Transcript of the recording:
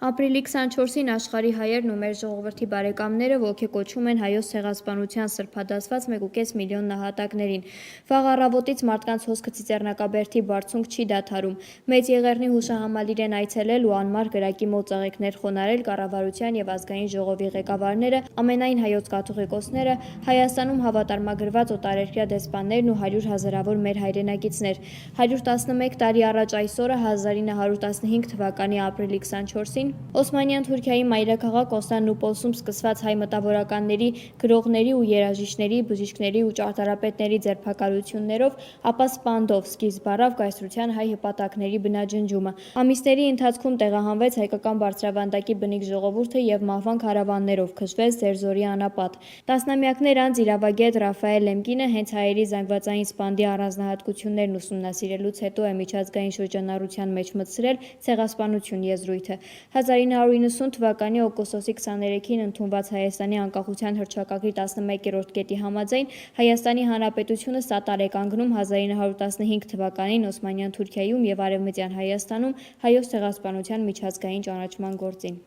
Ապրիլի 24-ին աշխարհի հայերն ու մեր ժողովրդի բարեկամները ոգեկոչում են Հայոց ցեղասպանության սրբադասված 1,5 միլիոն նահատակներին։ Վաղ առավոտից մարդկանց հոսքը Ծիծեռնակաբերդի բարձունք չի դադարում։ Մեծ Եղեռնի հուշահամալիր են այցելել ու անմար կրակի մոտ ծաղիկներ խոնարհել կառավարության եւ ազգային ժողովի ղեկավարները, ամենայն հայոց կաթողիկոսները, Հայաստանում հավատարմագրված օտարերկրյա դեսպաններն ու 100 հազարավոր մեր հայրենակիցներ։ 111 տարի առաջ այսօրը 1915 թվականի ապրիլի 24-ին Օսմանյան Թուրքիայի մայրաքաղաք Կոնստանդնուպոլսում սկսված հայ մտավորականների, գրողների ու երաժիշտների, բժիշկների ու ճարտարապետների ձերբակալություններով, ապա սպանդով սկիզբ առավ կայսրության հայ հպատակների բնաջնջումը։ Ամիսների ընթացքում տեղահանվեց հայկական բարձրավանդակի բնիկ ժողովուրդը եւ մահվան քարավաններով քշվեց ձերձորի անապատ։ Տասնամյակներ անց իրավագետ Ռաֆայել Լեմկինը հենց հայերի զանգվածային սպանդի առանձնահատկություններն ուսումնասիրելուց հետո է միջազգային շրջանառության մեջ մտցրել ցեղասպանություն եզրույթը։ 1990 թվականի օգոստոսի 23-ին ընդունված Հայաստանի անկախության հռչակագրի 11-րդ կետի համաձայն Հայաստանի Հանրապետությունը սատար է կանգնում 1915 թվականին Օսմանյան Թուրքիայում եւ Արևմտյան Հայաստանում հայոց ցեղասպանության միջազգային ճանաչման գործին։